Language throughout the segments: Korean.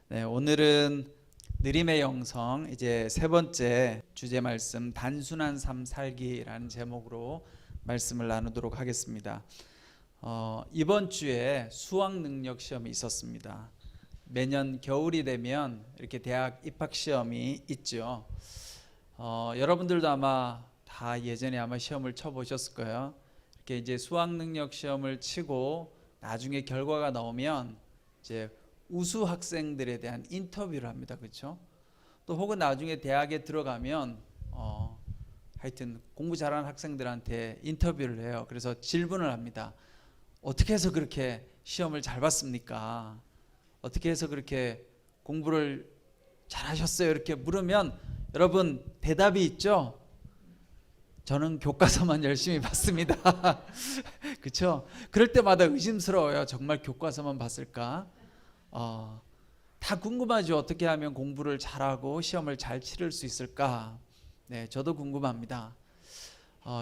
네, 오늘은 느림의 영성 이제 세 번째 주제 말씀 단순한 삶 살기라는 제목으로 말씀을 나누도록 하겠습니다. 이번 주에 수학 능력 시험이 있었습니다. 매년 겨울이 되면 이렇게 대학 입학 시험이 있죠. 여러분들도 아마 다 예전에 아마 시험을 쳐보셨을 거예요. 이렇게 이제 수학 능력 시험을 치고 나중에 결과가 나오면 이제 우수 학생들에 대한 인터뷰를 합니다. 그렇죠? 또 혹은 나중에 대학에 들어가면 하여튼 공부 잘하는 학생들한테 인터뷰를 해요. 그래서 질문을 합니다. 어떻게 해서 그렇게 시험을 잘 봤습니까? 어떻게 해서 그렇게 공부를 잘하셨어요? 이렇게 물으면 여러분 대답이 있죠? 저는 교과서만 열심히 봤습니다. 그렇죠? 그럴 때마다 의심스러워요. 정말 교과서만 봤을까? 다 궁금하죠. 어떻게 하면 공부를 잘하고 시험을 잘 치를 수 있을까? 네, 저도 궁금합니다.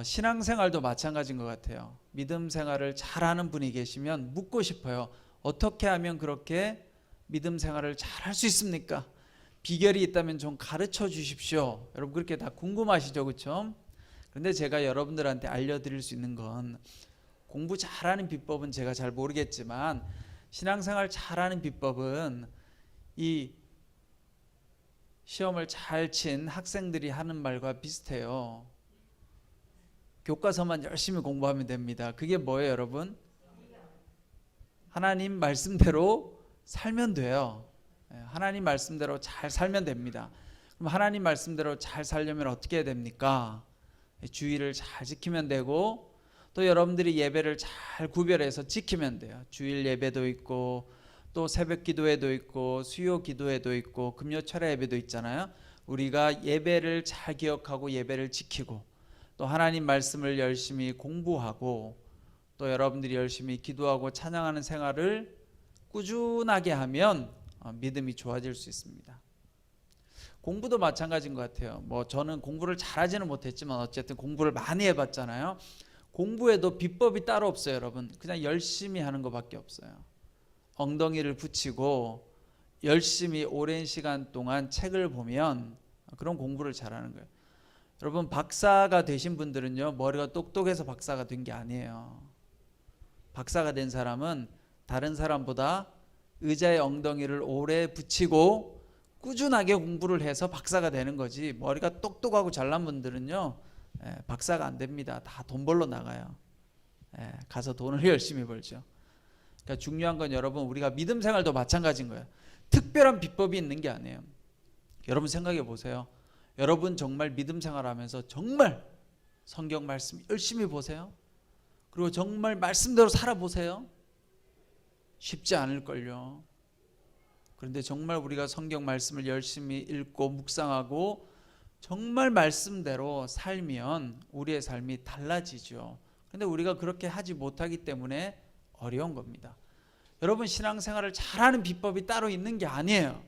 신앙생활도 마찬가지인 것 같아요. 믿음 생활을 잘하는 분이 계시면 묻고 싶어요. 어떻게 하면 그렇게 믿음 생활을 잘할 수 있습니까? 비결이 있다면 좀 가르쳐 주십시오. 여러분 그렇게 다 궁금하시죠, 그렇죠? 그런데 제가 여러분들한테 알려드릴 수 있는 건 공부 잘하는 비법은 제가 잘 모르겠지만 신앙생활 잘하는 비법은 이 시험을 잘 친 학생들이 하는 말과 비슷해요. 교과서만 열심히 공부하면 됩니다. 그게 뭐예요, 여러분? 하나님 말씀대로 살면 돼요. 하나님 말씀대로 잘 살면 됩니다. 그럼 하나님 말씀대로 잘 살려면 어떻게 해야 됩니까? 주의를 잘 지키면 되고 또 여러분들이 예배를 잘 구별해서 지키면 돼요. 주일 예배도 있고 또 새벽 기도회도 있고 수요 기도회도 있고 금요 철야 예배도 있잖아요. 우리가 예배를 잘 기억하고 예배를 지키고 또 하나님 말씀을 열심히 공부하고 또 여러분들이 열심히 기도하고 찬양하는 생활을 꾸준하게 하면 믿음이 좋아질 수 있습니다. 공부도 마찬가지인 것 같아요. 저는 공부를 잘하지는 못했지만 어쨌든 공부를 많이 해봤잖아요. 공부에도 비법이 따로 없어요, 여러분. 그냥 열심히 하는 것밖에 없어요. 엉덩이를 붙이고 열심히 오랜 시간 동안 책을 보면 그런 공부를 잘하는 거예요. 여러분 박사가 되신 분들은요, 머리가 똑똑해서 박사가 된 게 아니에요. 박사가 된 사람은 다른 사람보다 의자에 엉덩이를 오래 붙이고 꾸준하게 공부를 해서 박사가 되는 거지, 머리가 똑똑하고 잘난 분들은요 박사가 안 됩니다. 다 돈 벌러 나가요. 가서 돈을 열심히 벌죠. 그러니까 중요한 건 여러분, 우리가 믿음 생활도 마찬가지인 거예요. 특별한 비법이 있는 게 아니에요. 여러분 생각해 보세요. 여러분 정말 믿음 생활하면서 정말 성경 말씀 열심히 보세요. 그리고 정말 말씀대로 살아보세요. 쉽지 않을걸요. 그런데 정말 우리가 성경 말씀을 열심히 읽고 묵상하고 정말 말씀대로 살면 우리의 삶이 달라지죠. 그런데 우리가 그렇게 하지 못하기 때문에 어려운 겁니다. 여러분 신앙생활을 잘하는 비법이 따로 있는 게 아니에요.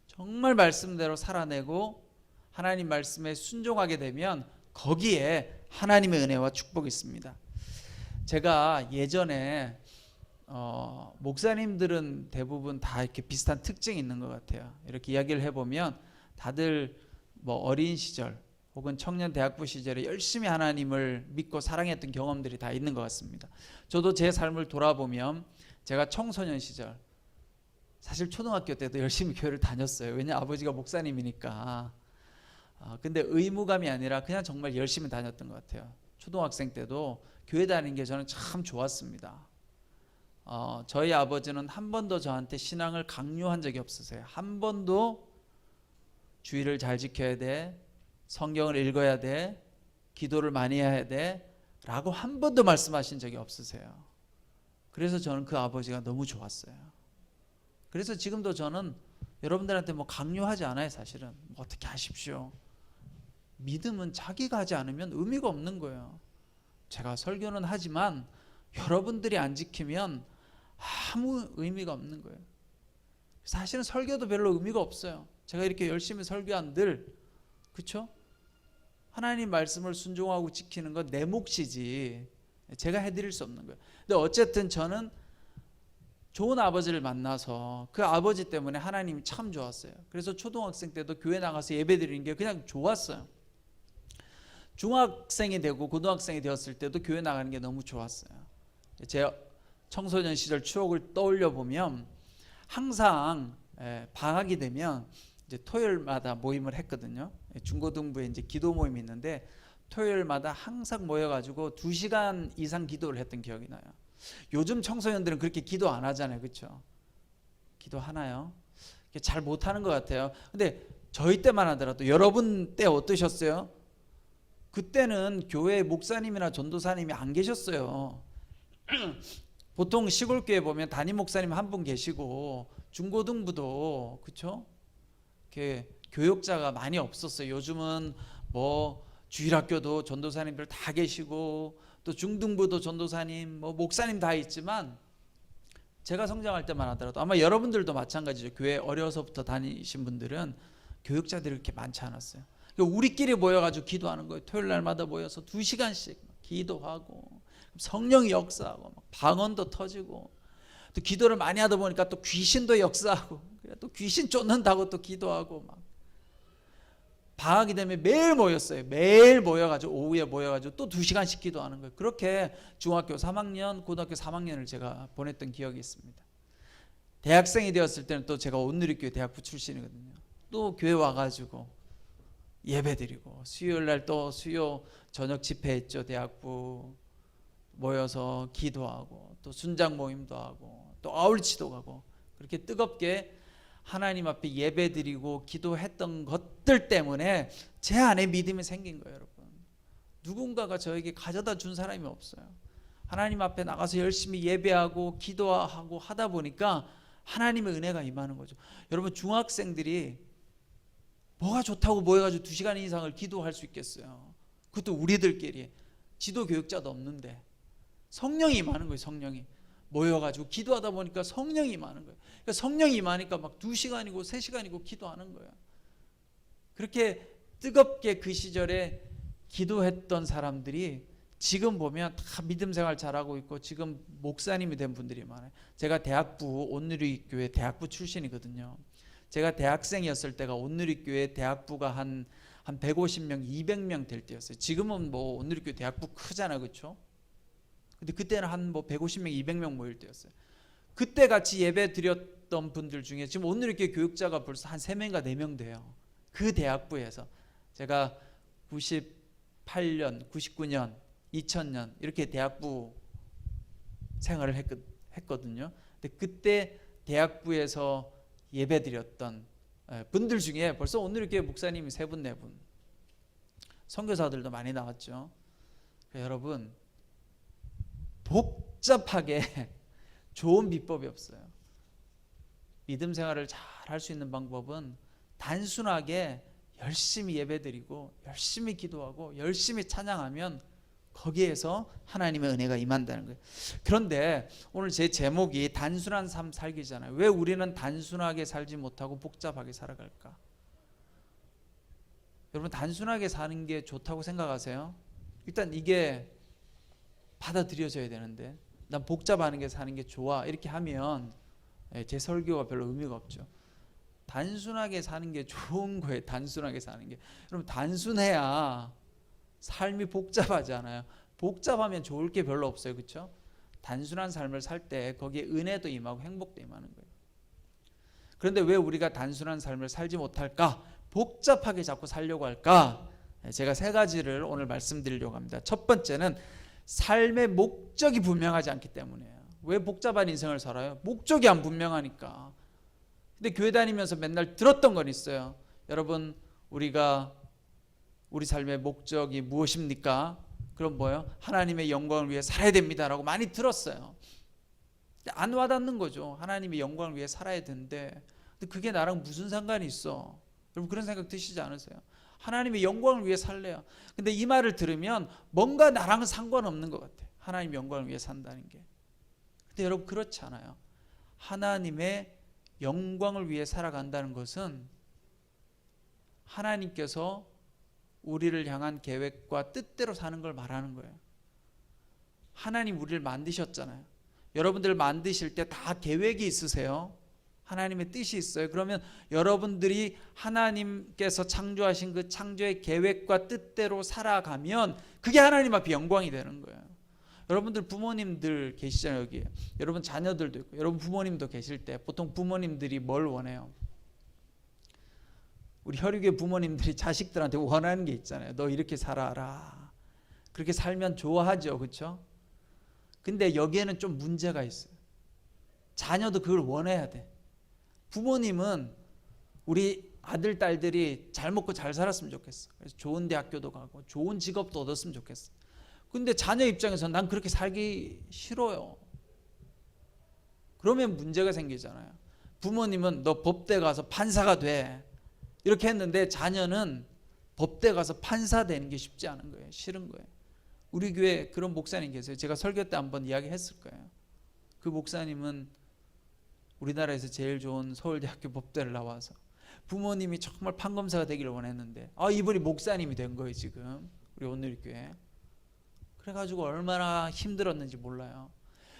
정말 말씀대로 살아내고 하나님 말씀에 순종하게 되면 거기에 하나님의 은혜와 축복이 있습니다. 제가 예전에 목사님들은 대부분 다 이렇게 비슷한 특징이 있는 것 같아요. 이렇게 이야기를 해보면 다들 어린 시절 혹은 청년 대학부 시절에 열심히 하나님을 믿고 사랑했던 경험들이 다 있는 것 같습니다. 저도 제 삶을 돌아보면 제가 청소년 시절, 사실 초등학교 때도 열심히 교회를 다녔어요. 왜냐 아버지가 목사님이니까. 근데 의무감이 아니라 그냥 정말 열심히 다녔던 것 같아요. 초등학생 때도 교회 다니는 게 저는 참 좋았습니다. 저희 아버지는 한 번도 저한테 신앙을 강요한 적이 없으세요. 한 번도 주의를 잘 지켜야 돼, 성경을 읽어야 돼, 기도를 많이 해야 돼 라고 한 번도 말씀하신 적이 없으세요. 그래서 저는 그 아버지가 너무 좋았어요. 그래서 지금도 저는 여러분들한테 강요하지 않아요. 사실은 어떻게 하십시오. 믿음은 자기가 하지 않으면 의미가 없는 거예요. 제가 설교는 하지만 여러분들이 안 지키면 아무 의미가 없는 거예요. 사실은 설교도 별로 의미가 없어요. 제가 이렇게 열심히 설교한들, 그렇죠? 하나님 말씀을 순종하고 지키는 건 내 몫이지 제가 해드릴 수 없는 거예요. 근데 어쨌든 저는 좋은 아버지를 만나서 그 아버지 때문에 하나님이 참 좋았어요. 그래서 초등학생 때도 교회 나가서 예배 드리는 게 그냥 좋았어요. 중학생이 되고 고등학생이 되었을 때도 교회 나가는 게 너무 좋았어요. 제 청소년 시절 추억을 떠올려 보면 항상 방학이 되면 이제 토요일마다 모임을 했거든요. 중고등부에 이제 기도 모임이 있는데 토요일마다 항상 모여가지고 2시간 이상 기도를 했던 기억이 나요. 요즘 청소년들은 그렇게 기도 안 하잖아요, 그렇죠? 기도하나요? 잘 못하는 것 같아요. 근데 저희 때만 하더라도 여러분 때 어떠셨어요? 그때는 교회 목사님이나 전도사님이 안 계셨어요. 보통 시골교회 보면 담임 목사님 한 분 계시고 중고등부도 그렇죠? 교역자가 많이 없었어요. 요즘은 뭐 주일학교도 전도사님들 다 계시고 또 중등부도 전도사님, 뭐 목사님 다 있지만 제가 성장할 때만 하더라도 아마 여러분들도 마찬가지죠. 교회 어려서부터 다니신 분들은 교역자들이 그렇게 많지 않았어요. 우리끼리 모여가지고 기도하는 거예요. 토요일 날마다 모여서 2시간씩 기도하고 성령이 역사하고 방언도 터지고 또 기도를 많이 하다 보니까 또 귀신도 역사하고 또 귀신 쫓는다고 또 기도하고 막 방학이 되면 매일 모였어요. 매일 모여가지고 오후에 모여가지고 또 2시간씩 기도하는 거예요. 그렇게 중학교 3학년, 고등학교 3학년을 제가 보냈던 기억이 있습니다. 대학생이 되었을 때는 또 제가 온누리교회 대학부 출신이거든요. 또 교회 와가지고 예배드리고 수요일 날 또 수요 저녁 집회했죠. 대학부 모여서 기도하고 또 순장 모임도 하고 또 아울치도 가고 그렇게 뜨겁게 하나님 앞에 예배드리고 기도했던 것들 때문에 제 안에 믿음이 생긴 거예요. 여러분, 누군가가 저에게 가져다 준 사람이 없어요. 하나님 앞에 나가서 열심히 예배하고 기도하고 하다 보니까 하나님의 은혜가 임하는 거죠. 여러분, 중학생들이 뭐가 좋다고 모여가지고 2시간 이상을 기도할 수 있겠어요? 그것도 우리들끼리 지도 교육자도 없는데 성령이 임하는 거예요. 성령이 모여가지고 기도하다 보니까 성령이 임하는 거예요. 그러니까 성령이 임하니까 막 2시간이고 3시간이고 기도하는 거예요. 그렇게 뜨겁게 그 시절에 기도했던 사람들이 지금 보면 다 믿음 생활 잘하고 있고 지금 목사님이 된 분들이 많아요. 제가 대학부 온누리교회 대학부 출신이거든요. 제가 대학생이었을 때가 온누리교회 대학부가 한 150명, 200명 될 때였어요. 지금은 뭐 온누리교회 대학부 크잖아요, 그렇죠? 근데 그때는 한 뭐 150명, 200명 모일 때였어요. 그때 같이 예배 드렸던 분들 중에 지금 온누리교회 교육자가 벌써 한 3명인가 4명 돼요. 그 대학부에서 제가 98년, 99년, 2000년 이렇게 대학부 생활을 했거든요. 근데 그때 대학부에서 예배 드렸던 분들 중에 벌써 온누리교회 목사님이 3분, 4분, 선교사들도 많이 나왔죠. 여러분, 복잡하게 좋은 비법이 없어요. 믿음 생활을 잘 할 수 있는 방법은 단순하게 열심히 예배드리고 열심히 기도하고 열심히 찬양하면 거기에서 하나님의 은혜가 임한다는 거예요. 그런데 오늘 제 제목이 단순한 삶 살기잖아요. 왜 우리는 단순하게 살지 못하고 복잡하게 살아갈까? 여러분, 단순하게 사는 게 좋다고 생각하세요? 일단 이게 받아들여져야 되는데 난 복잡하는 게 사는 게 좋아 이렇게 하면 제 설교가 별로 의미가 없죠. 단순하게 사는 게 좋은 거예요. 단순하게 사는 게. 여러분, 단순해야 삶이 복잡하지 않아요. 복잡하면 좋을 게 별로 없어요. 그렇죠? 단순한 삶을 살 때 거기에 은혜도 임하고 행복도 임하는 거예요. 그런데 왜 우리가 단순한 삶을 살지 못할까? 복잡하게 자꾸 살려고 할까? 제가 3가지를 오늘 말씀드리려고 합니다. 첫 번째는 삶의 목적이 분명하지 않기 때문이에요. 왜 복잡한 인생을 살아요? 목적이 안 분명하니까. 근데 교회 다니면서 맨날 들었던 건 있어요. 여러분, 우리가 우리 삶의 목적이 무엇입니까? 그럼 뭐예요? 하나님의 영광을 위해 살아야 됩니다라고 많이 들었어요. 안 와닿는 거죠. 하나님의 영광을 위해 살아야 되는데 근데 그게 나랑 무슨 상관이 있어? 여러분, 그런 생각 드시지 않으세요? 하나님의 영광을 위해 살래요. 근데 이 말을 들으면 뭔가 나랑은 상관없는 것 같아요. 하나님의 영광을 위해 산다는 게. 근데 여러분, 그렇지 않아요. 하나님의 영광을 위해 살아간다는 것은 하나님께서 우리를 향한 계획과 뜻대로 사는 걸 말하는 거예요. 하나님 우리를 만드셨잖아요. 여러분들 만드실 때 다 계획이 있으세요? 하나님의 뜻이 있어요. 그러면 여러분들이 하나님께서 창조하신 그 창조의 계획과 뜻대로 살아가면 그게 하나님 앞에 영광이 되는 거예요. 여러분들 부모님들 계시잖아요. 여기 여러분 자녀들도 있고 여러분 부모님도 계실 때 보통 부모님들이 뭘 원해요? 우리 혈육의 부모님들이 자식들한테 원하는 게 있잖아요. 너 이렇게 살아라. 그렇게 살면 좋아하죠. 그렇죠? 근데 여기에는 좀 문제가 있어요. 자녀도 그걸 원해야 돼. 부모님은 우리 아들, 딸들이 잘 먹고 잘 살았으면 좋겠어. 그래서 좋은 대학교도 가고 좋은 직업도 얻었으면 좋겠어. 근데 자녀 입장에서 난 그렇게 살기 싫어요. 그러면 문제가 생기잖아요. 부모님은 너 법대 가서 판사가 돼. 이렇게 했는데 자녀는 법대 가서 판사 되는 게 쉽지 않은 거예요. 싫은 거예요. 우리 교회 그런 목사님 계세요. 제가 설교 때 한번 이야기했을 거예요. 그 목사님은 우리나라에서 제일 좋은 서울대학교 법대를 나와서 부모님이 정말 판검사가 되기를 원했는데 이분이 목사님이 된 거예요. 지금 우리 오늘교회. 그래가지고 얼마나 힘들었는지 몰라요.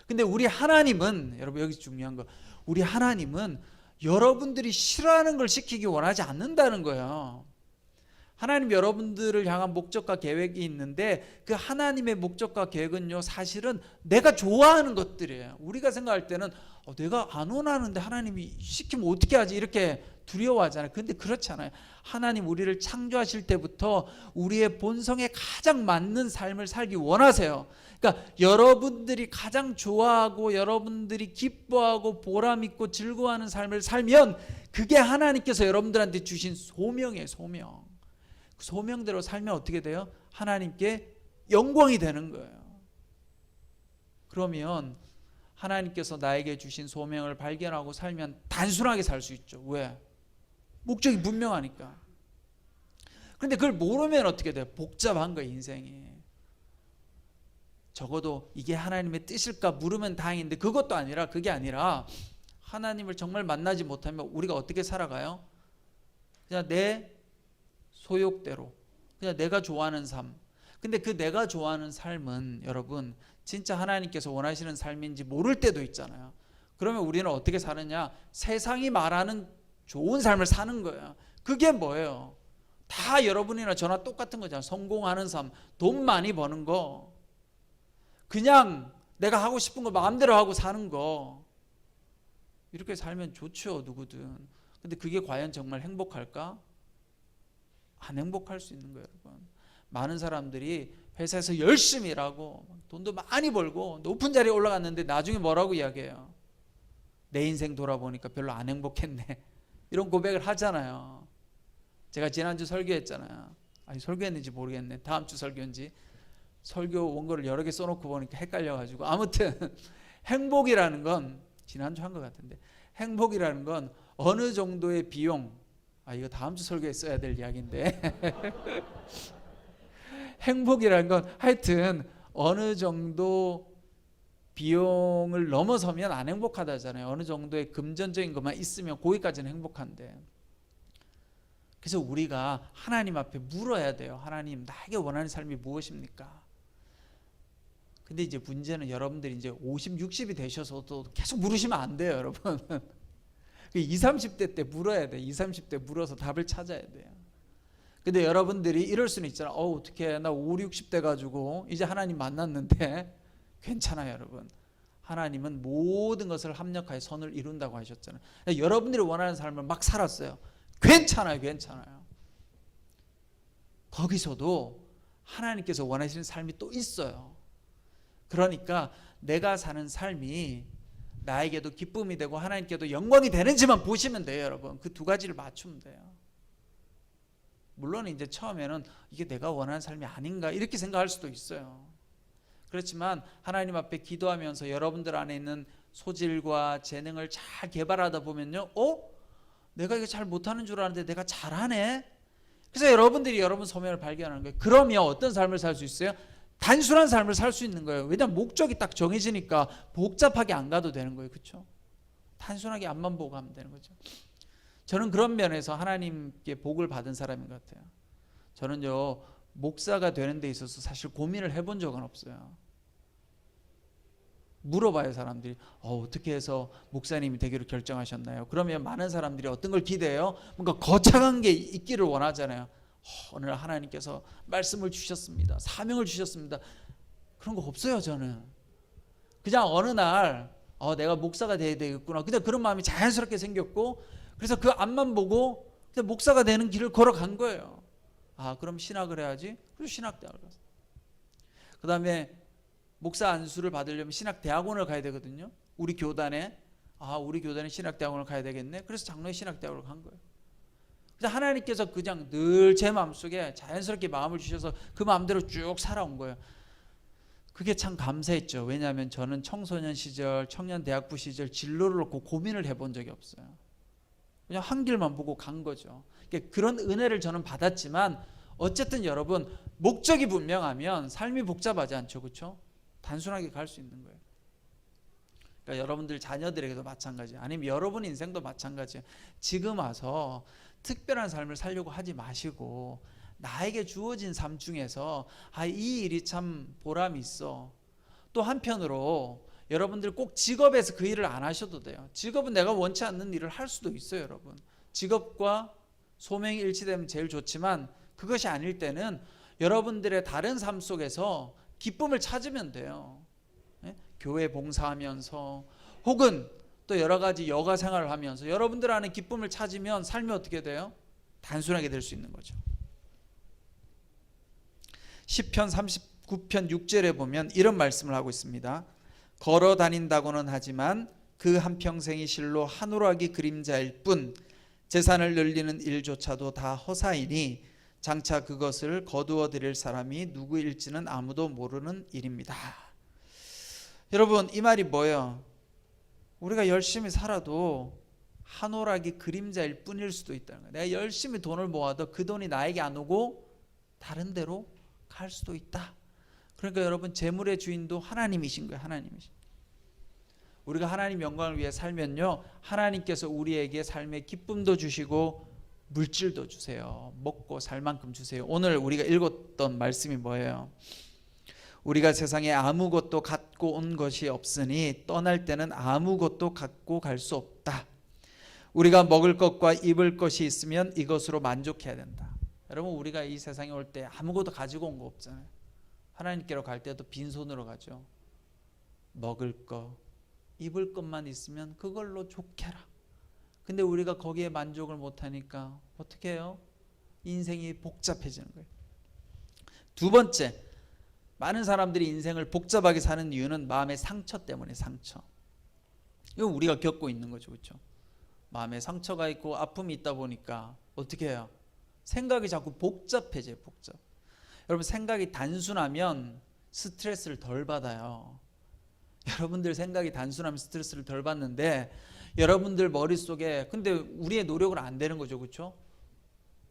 근데 우리 하나님은, 여러분 여기 중요한 거, 우리 하나님은 여러분들이 싫어하는 걸 시키기 원하지 않는다는 거예요. 하나님 여러분들을 향한 목적과 계획이 있는데 그 하나님의 목적과 계획은요 사실은 내가 좋아하는 것들이에요. 우리가 생각할 때는 내가 안 원하는데 하나님이 시키면 어떻게 하지 이렇게 두려워하잖아요. 근데 그렇지 않아요. 하나님 우리를 창조하실 때부터 우리의 본성에 가장 맞는 삶을 살기 원하세요. 그러니까 여러분들이 가장 좋아하고 여러분들이 기뻐하고 보람있고 즐거워하는 삶을 살면 그게 하나님께서 여러분들한테 주신 소명이에요. 소명. 그 소명대로 살면 어떻게 돼요? 하나님께 영광이 되는 거예요. 그러면 하나님께서 나에게 주신 소명을 발견하고 살면 단순하게 살 수 있죠. 왜? 목적이 분명하니까. 그런데 그걸 모르면 어떻게 돼요? 복잡한 거예요, 인생이. 적어도 이게 하나님의 뜻일까 물으면 다행인데 그게 아니라 하나님을 정말 만나지 못하면 우리가 어떻게 살아가요? 그냥 내 소욕대로, 그냥 내가 좋아하는 삶. 근데 그 내가 좋아하는 삶은 여러분 진짜 하나님께서 원하시는 삶인지 모를 때도 있잖아요. 그러면 우리는 어떻게 사느냐? 세상이 말하는 좋은 삶을 사는 거예요. 그게 뭐예요? 다 여러분이나 저나 똑같은 거잖아요. 성공하는 삶, 돈 많이 버는 거, 그냥 내가 하고 싶은 거 마음대로 하고 사는 거. 이렇게 살면 좋죠, 누구든. 근데 그게 과연 정말 행복할까? 안 행복할 수 있는 거예요, 여러분. 많은 사람들이 회사에서 열심히 일하고 돈도 많이 벌고 높은 자리에 올라갔는데 나중에 뭐라고 이야기해요? 내 인생 돌아보니까 별로 안 행복했네. 이런 고백을 하잖아요. 제가 지난주 설교했잖아요. 아니 설교했는지 모르겠네. 다음 주 설교인지. 설교 원고를 여러 개 써놓고 보니까 헷갈려가지고. 아무튼 행복이라는 건 지난주 한 것 같은데, 행복이라는 건 어느 정도의 비용, 이거 다음 주 설교에 써야 될 이야기인데 행복이라는 건 하여튼 어느 정도 비용을 넘어서면 안 행복하다잖아요. 어느 정도의 금전적인 것만 있으면 거기까지는 행복한데. 그래서 우리가 하나님 앞에 물어야 돼요. 하나님, 나에게 원하는 삶이 무엇입니까? 근데 이제 문제는 여러분들이 이제 50, 60이 되셔서도 계속 물으시면 안 돼요, 여러분. 20, 30대 때 물어야 돼. 20, 30대 물어서 답을 찾아야 돼요. 근데 여러분들이 이럴 수는 있잖아. 어떻게 나 5, 60대 가지고 이제 하나님 만났는데. 괜찮아요, 여러분. 하나님은 모든 것을 합력하여 선을 이룬다고 하셨잖아요. 여러분들이 원하는 삶을 막 살았어요. 괜찮아요, 괜찮아요. 거기서도 하나님께서 원하시는 삶이 또 있어요. 그러니까 내가 사는 삶이 나에게도 기쁨이 되고 하나님께도 영광이 되는지만 보시면 돼요, 여러분. 그 두 가지를 맞추면 돼요. 물론 이제 처음에는 이게 내가 원하는 삶이 아닌가 이렇게 생각할 수도 있어요. 그렇지만 하나님 앞에 기도하면서 여러분들 안에 있는 소질과 재능을 잘 개발하다 보면요, 내가 이거 잘 못하는 줄 알았는데 내가 잘하네. 그래서 여러분들이 여러분 소명을 발견하는 거예요. 그러면 어떤 삶을 살 수 있어요? 단순한 삶을 살 수 있는 거예요. 왜냐하면 목적이 딱 정해지니까 복잡하게 안 가도 되는 거예요. 그렇죠? 단순하게 앞만 보고 가면 되는 거죠. 저는 그런 면에서 하나님께 복을 받은 사람인 것 같아요. 저는요, 목사가 되는 데 있어서 사실 고민을 해본 적은 없어요. 물어봐요. 사람들이 어떻게 해서 목사님이 되기로 결정하셨나요? 그러면 많은 사람들이 어떤 걸 기대해요? 뭔가 거창한 게 있기를 원하잖아요. 오늘 하나님께서 말씀을 주셨습니다. 사명을 주셨습니다. 그런 거 없어요. 저는 그냥 어느 날 내가 목사가 돼야 되겠구나, 그냥 그런 마음이 자연스럽게 생겼고, 그래서 그 앞만 보고 그냥 목사가 되는 길을 걸어간 거예요. 그럼 신학을 해야지. 그래서 신학대학을 갔어요. 그 다음에 목사 안수를 받으려면 신학대학원을 가야 되거든요. 우리 교단에 신학대학원을 가야 되겠네. 그래서 장로의 신학대학원을 간 거예요. 그래서 하나님께서 그냥 늘 제 마음속에 자연스럽게 마음을 주셔서 그 마음대로 쭉 살아온 거예요. 그게 참 감사했죠. 왜냐하면 저는 청소년 시절, 청년 대학부 시절 진로를 놓고 고민을 해본 적이 없어요. 그냥 한 길만 보고 간 거죠. 그런 은혜를 저는 받았지만, 어쨌든 여러분, 목적이 분명하면 삶이 복잡하지 않죠. 그렇죠? 단순하게 갈 수 있는 거예요. 그러니까 여러분들 자녀들에게도 마찬가지예요. 아니면 여러분 인생도 마찬가지예요. 지금 와서 특별한 삶을 살려고 하지 마시고, 나에게 주어진 삶 중에서 이 일이 참 보람이 있어. 또 한편으로 여러분들 꼭 직업에서 그 일을 안 하셔도 돼요. 직업은 내가 원치 않는 일을 할 수도 있어요. 여러분, 직업과 소명이 일치되면 제일 좋지만, 그것이 아닐 때는 여러분들의 다른 삶 속에서 기쁨을 찾으면 돼요. 교회 봉사하면서, 혹은 또 여러 가지 여가 생활을 하면서 여러분들 안에 기쁨을 찾으면 삶이 어떻게 돼요? 단순하게 될 수 있는 거죠. 시편 39편 6절에 보면 이런 말씀을 하고 있습니다. 걸어 다닌다고는 하지만 그 한평생이 실로 한오라기 그림자일 뿐, 재산을 늘리는 일조차도 다 허사이니 장차 그것을 거두어 드릴 사람이 누구일지는 아무도 모르는 일입니다. 여러분, 이 말이 뭐예요? 우리가 열심히 살아도 한오라기 그림자일 뿐일 수도 있다는 거예요. 내가 열심히 돈을 모아도 그 돈이 나에게 안 오고 다른 데로 갈 수도 있다. 그러니까 여러분, 재물의 주인도 하나님이신 거예요. 하나님이신. 우리가 하나님 영광을 위해 살면요, 하나님께서 우리에게 삶의 기쁨도 주시고 물질도 주세요. 먹고 살 만큼 주세요. 오늘 우리가 읽었던 말씀이 뭐예요? 우리가 세상에 아무것도 갖고 온 것이 없으니 떠날 때는 아무것도 갖고 갈 수 없다. 우리가 먹을 것과 입을 것이 있으면 이것으로 만족해야 된다. 여러분, 우리가 이 세상에 올 때 아무것도 가지고 온 거 없잖아요. 하나님께로 갈 때도 빈손으로 가죠. 먹을 것, 입을 것만 있으면 그걸로 좋게라. 근데 우리가 거기에 만족을 못하니까 어떻게 해요? 인생이 복잡해지는 거예요. 두 번째, 많은 사람들이 인생을 복잡하게 사는 이유는 마음의 상처 때문에. 상처. 이건 우리가 겪고 있는 거죠. 그렇죠? 마음에 상처가 있고 아픔이 있다 보니까 어떻게 해요? 생각이 자꾸 복잡해져요. 복잡. 여러분, 생각이 단순하면 스트레스를 덜 받아요. 여러분들 생각이 단순하면 스트레스를 덜 받는데, 여러분들 머릿속에, 근데 우리의 노력은 안 되는 거죠. 그렇죠?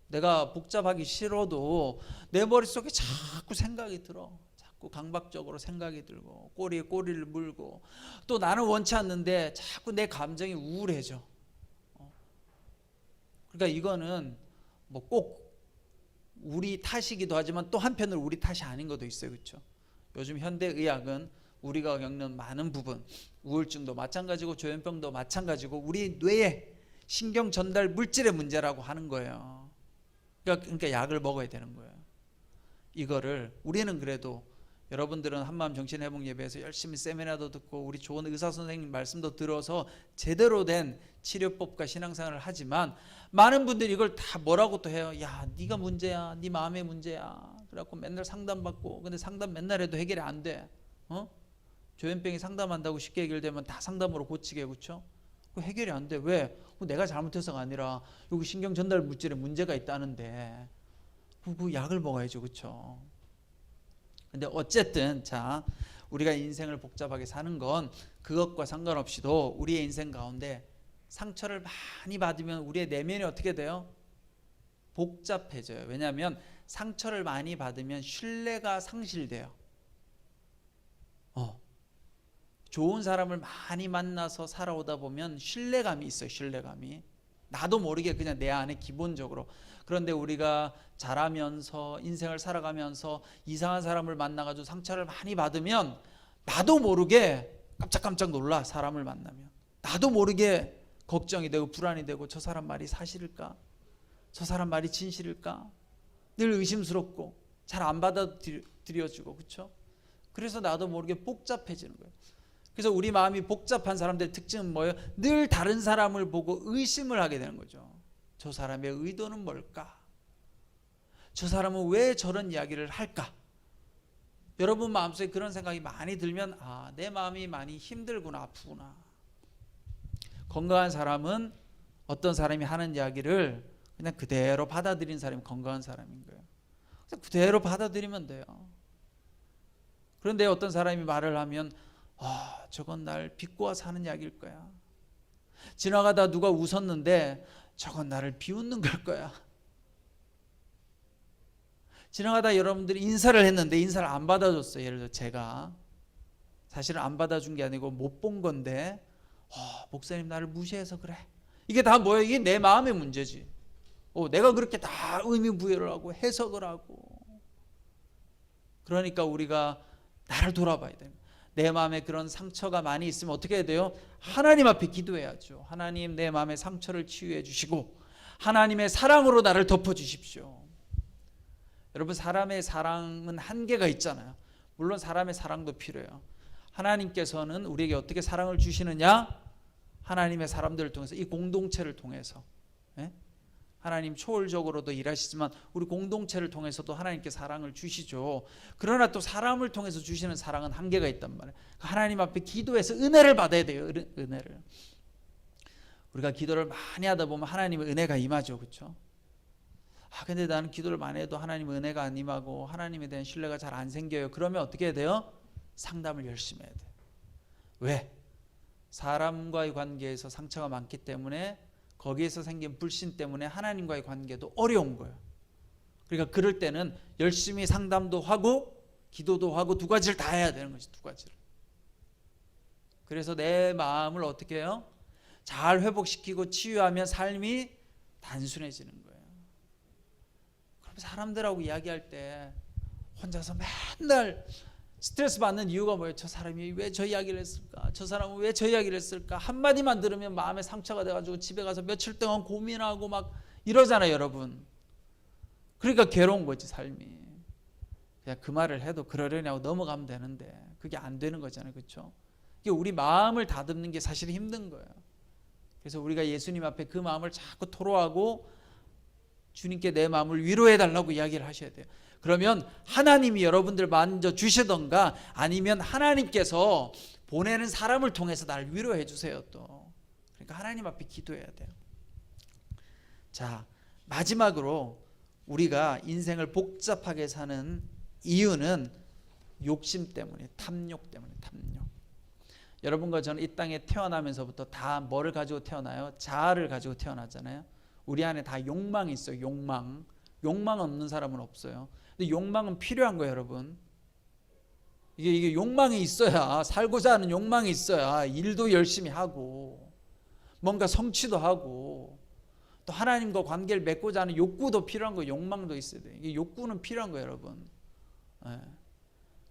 내가 복잡하기 싫어도 내 머릿속에 자꾸 생각이 들어. 자꾸 강박적으로 생각이 들고 꼬리에 꼬리를 물고, 또 나는 원치 않는데 자꾸 내 감정이 우울해져. 그러니까 이거는 뭐 꼭 우리 탓이기도 하지만 또 한편으로 우리 탓이 아닌 것도 있어요. 그렇죠? 요즘 현대의학은 우리가 겪는 많은 부분, 우울증도 마찬가지고 조현병도 마찬가지고 우리 뇌의 신경 전달 물질의 문제라고 하는 거예요. 그러니까 약을 먹어야 되는 거예요. 이거를 우리는 그래도, 여러분들은 한마음 정신회복 예배에서 열심히 세미나도 듣고 우리 좋은 의사 선생님 말씀도 들어서 제대로 된 치료법과 신앙생활을 하지만, 많은 분들이 이걸 다 뭐라고 또 해요. 야, 네가 문제야, 네 마음의 문제야. 그래갖고 맨날 상담받고, 근데 상담 맨날 해도 해결이 안 돼. 조현병이 상담한다고 쉽게 해결되면 다 상담으로 고치게. 그렇죠? 해결이 안 돼. 왜? 내가 잘못해서가 아니라 여기 신경 전달 물질에 문제가 있다는데 그 약을 먹어야죠. 그렇죠? 근데 어쨌든 자, 우리가 인생을 복잡하게 사는 건 그것과 상관없이도 우리의 인생 가운데 상처를 많이 받으면 우리의 내면이 어떻게 돼요? 복잡해져요. 왜냐하면 상처를 많이 받으면 신뢰가 상실돼요. 좋은 사람을 많이 만나서 살아오다 보면 신뢰감이 있어요. 신뢰감이. 나도 모르게 그냥 내 안에 기본적으로. 그런데 우리가 자라면서 인생을 살아가면서 이상한 사람을 만나가지고 상처를 많이 받으면 나도 모르게 깜짝깜짝 놀라. 사람을 만나면 나도 모르게 걱정이 되고 불안이 되고, 저 사람 말이 사실일까? 저 사람 말이 진실일까? 늘 의심스럽고 잘 안 받아들여지고, 그렇죠? 그래서 나도 모르게 복잡해지는 거예요. 그래서 우리 마음이 복잡한 사람들의 특징은 뭐예요? 늘 다른 사람을 보고 의심을 하게 되는 거죠. 저 사람의 의도는 뭘까? 저 사람은 왜 저런 이야기를 할까? 여러분 마음속에 그런 생각이 많이 들면, 아, 내 마음이 많이 힘들구나, 아프구나. 건강한 사람은 어떤 사람이 하는 이야기를 그냥 그대로 받아들인 사람이 건강한 사람인 거예요. 그냥 그대로 받아들이면 돼요. 그런데 어떤 사람이 말을 하면, 아, 저건 날 비꼬아서 하는 이야기일 거야. 지나가다 누가 웃었는데 저건 나를 비웃는 걸 거야. 지나가다 여러분들이 인사를 했는데 인사를 안 받아줬어요. 예를 들어 제가 사실은 안 받아준 게 아니고 못 본 건데, 목사님 나를 무시해서 그래. 이게 다 뭐예요? 이게 내 마음의 문제지. 내가 그렇게 다 의미 부여를 하고 해석을 하고. 그러니까 우리가 나를 돌아봐야 됩니다. 내 마음에 그런 상처가 많이 있으면 어떻게 해야 돼요? 하나님 앞에 기도해야죠. 하나님, 내 마음의 상처를 치유해 주시고 하나님의 사랑으로 나를 덮어 주십시오. 여러분, 사람의 사랑은 한계가 있잖아요. 물론 사람의 사랑도 필요해요. 하나님께서는 우리에게 어떻게 사랑을 주시느냐? 하나님의 사람들을 통해서, 이 공동체를 통해서. 하나님 초월적으로도 일하시지만 우리 공동체를 통해서도 하나님께 사랑을 주시죠. 그러나 또 사람을 통해서 주시는 사랑은 한계가 있단 말이에요. 하나님 앞에 기도해서 은혜를 받아야 돼요. 은혜를. 우리가 기도를 많이 하다 보면 하나님의 은혜가 임하죠. 그렇죠? 근데 나는 기도를 많이 해도 하나님의 은혜가 안 임하고 하나님에 대한 신뢰가 잘 안 생겨요. 그러면 어떻게 해야 돼요? 상담을 열심히 해야 돼요. 왜? 사람과의 관계에서 상처가 많기 때문에, 거기에서 생긴 불신 때문에 하나님과의 관계도 어려운 거예요. 그러니까 그럴 때는 열심히 상담도 하고 기도도 하고 두 가지를 다 해야 되는 거지. 두 가지를. 그래서 내 마음을 어떻게 해요? 잘 회복시키고 치유하면 삶이 단순해지는 거예요. 그럼 사람들하고 이야기할 때 혼자서 맨날 스트레스 받는 이유가 뭐예요? 저 사람이 왜 저 이야기를 했을까? 저 사람은 왜 저 이야기를 했을까? 한마디만 들으면 마음에 상처가 돼가지고 집에 가서 며칠 동안 고민하고 막 이러잖아요, 여러분. 그러니까 괴로운 거지, 삶이. 그냥 그 말을 해도 그러려냐고 넘어가면 되는데 그게 안 되는 거잖아요, 그렇죠? 이게 우리 마음을 다듬는 게 사실 힘든 거예요. 그래서 우리가 예수님 앞에 그 마음을 자꾸 토로하고 주님께 내 마음을 위로해 달라고 이야기를 하셔야 돼요. 그러면 하나님이 여러분들 만져 주시던가 아니면 하나님께서 보내는 사람을 통해서 날 위로해 주세요. 또 그러니까 하나님 앞에 기도해야 돼요. 자, 마지막으로 우리가 인생을 복잡하게 사는 이유는 욕심 때문에, 탐욕 때문에. 탐욕. 여러분과 저는 이 땅에 태어나면서부터 다 뭐를 가지고 태어나요? 자아를 가지고 태어나잖아요. 우리 안에 다 욕망이 있어요. 욕망 없는 사람은 없어요. 근데 욕망은 필요한 거예요, 여러분. 이게 욕망이 있어야, 살고자 하는 욕망이 있어야 일도 열심히 하고 뭔가 성취도 하고 또 하나님과 관계를 맺고자 하는 욕구도 필요한 거예요. 욕망도 있어야 돼요. 이게 욕구는 필요한 거예요, 여러분.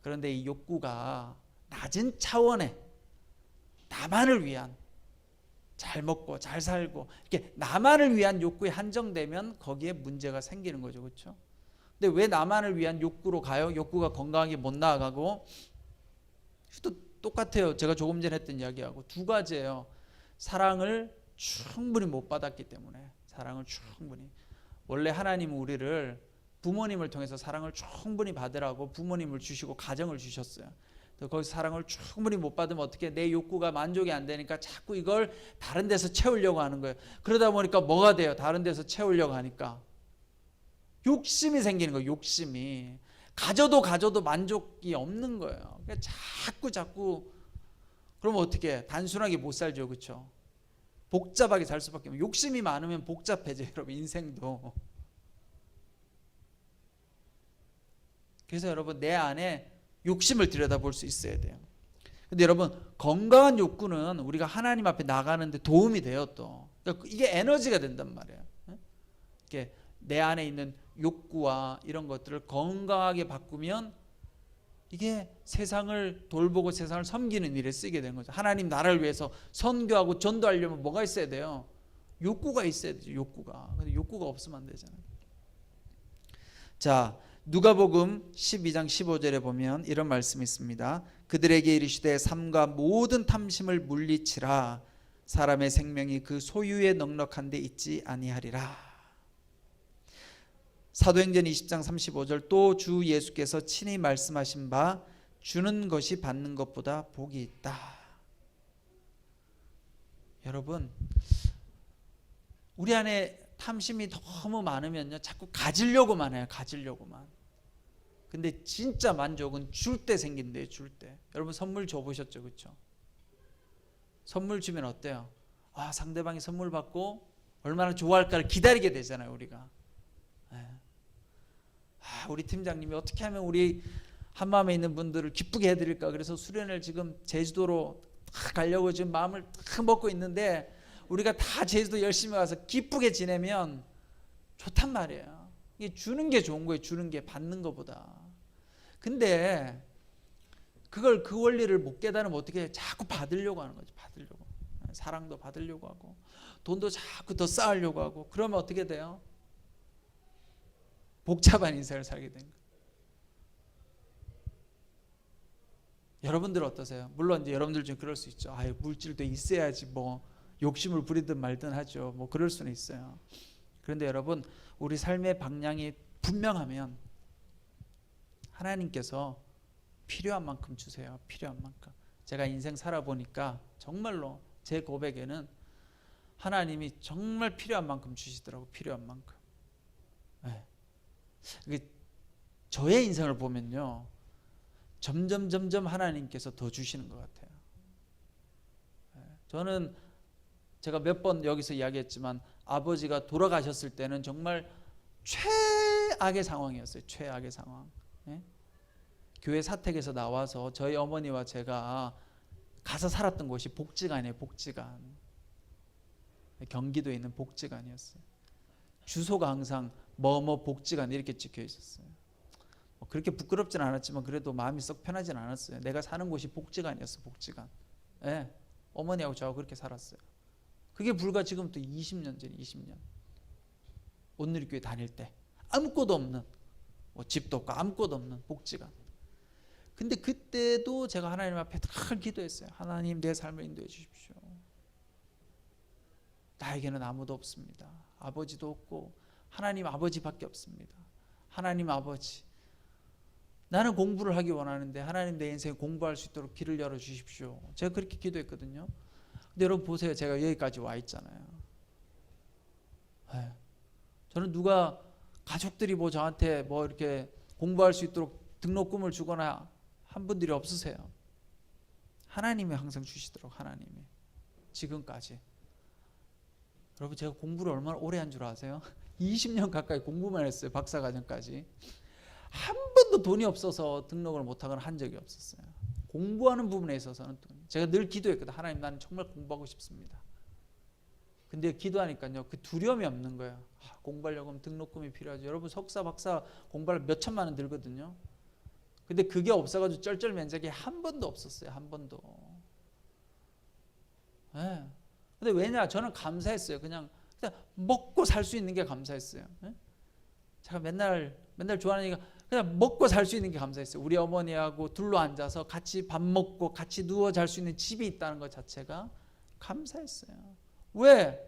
그런데 이 욕구가 낮은 차원의 나만을 위한, 잘 먹고 잘 살고 이렇게 나만을 위한 욕구에 한정되면 거기에 문제가 생기는 거죠, 그렇죠? 근데 왜 나만을 위한 욕구로 가요? 욕구가 건강하게 못 나아가고. 또 똑같아요. 제가 조금 전에 했던 이야기하고 두 가지예요. 사랑을 충분히 못 받았기 때문에. 사랑을 충분히. 원래 하나님은 우리를 부모님을 통해서 사랑을 충분히 받으라고 부모님을 주시고 가정을 주셨어요. 거기서 사랑을 충분히 못 받으면 어떻게, 내 욕구가 만족이 안 되니까 자꾸 이걸 다른 데서 채우려고 하는 거예요. 그러다 보니까 뭐가 돼요? 다른 데서 채우려고 하니까 욕심이 생기는 거예요. 욕심이. 가져도 만족이 없는 거예요. 그러니까 자꾸 그러면 어떻게 해? 단순하게 못 살죠, 그렇죠? 복잡하게 살 수밖에 없어요. 욕심이 많으면 복잡해져요, 여러분. 인생도. 그래서 여러분, 내 안에 욕심을 들여다볼 수 있어야 돼요. 근데 여러분, 건강한 욕구는 우리가 하나님 앞에 나가는데 도움이 돼요. 또 그러니까 이게 에너지가 된단 말이에요. 이렇게 내 안에 있는 욕구와 이런 것들을 건강하게 바꾸면 이게 세상을 돌보고 세상을 섬기는 일에 쓰게 된 거죠. 하나님 나라를 위해서 선교하고 전도하려면 뭐가 있어야 돼요? 욕구가 있어야 되죠. 욕구가. 근데 욕구가 없으면 안 되잖아요. 자, 누가복음 12장 15절에 보면 이런 말씀이 있습니다. 그들에게 이르시되 삼가 모든 탐심을 물리치라. 사람의 생명이 그 소유에 넉넉한 데 있지 아니하리라. 사도행전 20장 35절 또 주 예수께서 친히 말씀하신 바 주는 것이 받는 것보다 복이 있다. 여러분, 우리 안에 탐심이 너무 많으면요 자꾸 가지려고만 해요. 가지려고만. 근데 진짜 만족은 줄 때 생긴대요. 줄 때. 여러분 선물 줘보셨죠? 그렇죠? 선물 주면 어때요? 아, 상대방이 선물 받고 얼마나 좋아할까를 기다리게 되잖아요. 우리가. 아, 우리 팀장님이 어떻게 하면 우리 한마음에 있는 분들을 기쁘게 해드릴까. 그래서 수련을 지금 제주도로 다 가려고 지금 마음을 다 먹고 있는데 우리가 다 제주도 열심히 가서 기쁘게 지내면 좋단 말이에요. 이게 주는 게 좋은 거예요. 주는 게 받는 것보다. 근데 그걸 그 원리를 못 깨달으면 어떻게 해요? 자꾸 받으려고 하는 거죠. 받으려고. 사랑도 받으려고 하고 돈도 자꾸 더 쌓으려고 하고 그러면 어떻게 돼요? 복잡한 인생을 살게 된 거예요. 여러분들 어떠세요? 물론 이제 여러분들 중에 그럴 수 있죠. 아유, 물질도 있어야지 뭐 욕심을 부리든 말든 하죠. 뭐 그럴 수는 있어요. 그런데 여러분, 우리 삶의 방향이 분명하면 하나님께서 필요한 만큼 주세요. 필요한 만큼. 제가 인생 살아보니까 정말로 제 고백에는 하나님이 정말 필요한 만큼 주시더라고. 필요한 만큼. 네. 저의 인생을 보면요 점점 하나님께서 더 주시는 것 같아요. 저는 제가 몇 번 여기서 이야기했지만 아버지가 돌아가셨을 때는 정말 최악의 상황이었어요. 최악의 상황. 교회 사택에서 나와서 저희 어머니와 제가 가서 살았던 곳이 복지관이에요. 복지관. 경기도에 있는 복지관이었어요. 주소가 항상 뭐뭐 복지관 이렇게 찍혀 있었어요. 그렇게 부끄럽진 않았지만 그래도 마음이 썩 편하진 않았어요. 내가 사는 곳이 복지관이었어. 복지관. 네, 어머니하고 저하고 그렇게 살았어요. 그게 불과 지금부터 20년 전, 20년. 온누리교회 다닐 때 아무것도 없는, 뭐 집도 없고 아무것도 없는 복지관. 근데 그때도 제가 하나님 앞에 늘 기도했어요. 하나님, 내 삶을 인도해 주십시오. 나에게는 아무도 없습니다. 아버지도 없고 하나님 아버지밖에 없습니다. 하나님 아버지, 나는 공부를 하기 원하는데 하나님 내 인생에 공부할 수 있도록 길을 열어주십시오. 제가 그렇게 기도했거든요. 근데 여러분 보세요. 제가 여기까지 와 있잖아요. 네. 저는 누가 가족들이 뭐 저한테 뭐 이렇게 공부할 수 있도록 등록금을 주거나 한 분들이 없으세요. 하나님이 항상 주시도록. 하나님이 지금까지. 여러분 제가 공부를 얼마나 오래 한 줄 아세요? 20년 가까이 공부만 했어요. 박사과정까지. 한 번도 돈이 없어서 등록을 못하거나 한 적이 없었어요. 공부하는 부분에 있어서는 제가 늘 기도했거든요. 하나님, 나는 정말 공부하고 싶습니다. 근데 기도하니까요 그 두려움이 없는 거예요. 공부하려고 하면 등록금이 필요하죠. 여러분 석사 박사 공부하려면 몇 천만 원 들거든요. 근데 그게 없어가지고 쩔쩔맨적이 한 번도 없었어요. 한 번도. 네. 근데 왜냐? 저는 감사했어요. 그냥 먹고 살 수 있는 게 감사했어요. 네? 제가 맨날 좋아하는 얘기가 그냥 먹고 살 수 있는 게 감사했어요. 우리 어머니하고 둘러 앉아서 같이 밥 먹고 같이 누워 잘 수 있는 집이 있다는 것 자체가 감사했어요. 왜?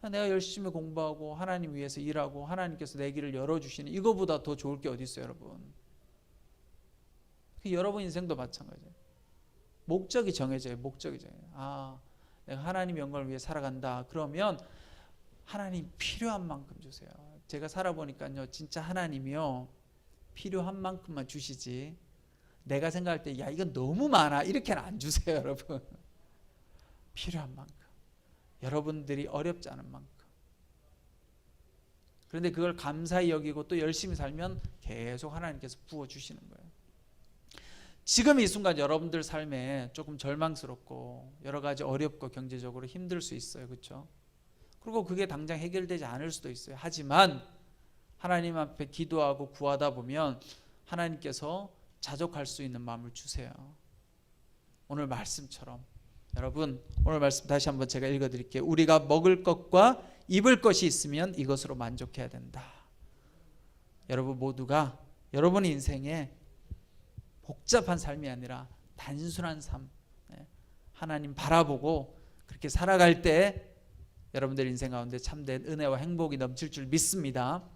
내가 열심히 공부하고 하나님 위해서 일하고 하나님께서 내 길을 열어주시는 이거보다 더 좋을 게 어디 있어요, 여러분? 여러분 인생도 마찬가지예요. 목적이 정해져요. 목적이 정해져요. 아, 내가 하나님 영광을 위해 살아간다. 그러면 하나님 필요한 만큼 주세요. 제가 살아보니까요 진짜 하나님이요 필요한 만큼만 주시지 내가 생각할 때 야 이건 너무 많아 이렇게는 안 주세요. 여러분 필요한 만큼, 여러분들이 어렵지 않은 만큼. 그런데 그걸 감사히 여기고 또 열심히 살면 계속 하나님께서 부어주시는 거예요. 지금 이 순간 여러분들 삶에 조금 절망스럽고 여러 가지 어렵고 경제적으로 힘들 수 있어요. 그렇죠? 그리고 그게 당장 해결되지 않을 수도 있어요. 하지만 하나님 앞에 기도하고 구하다 보면 하나님께서 자족할 수 있는 마음을 주세요. 오늘 말씀처럼 여러분, 오늘 말씀 다시 한번 제가 읽어드릴게요. 우리가 먹을 것과 입을 것이 있으면 이것으로 만족해야 된다. 여러분 모두가 여러분 인생에 복잡한 삶이 아니라 단순한 삶, 하나님 바라보고 그렇게 살아갈 때 여러분들 인생 가운데 참된 은혜와 행복이 넘칠 줄 믿습니다.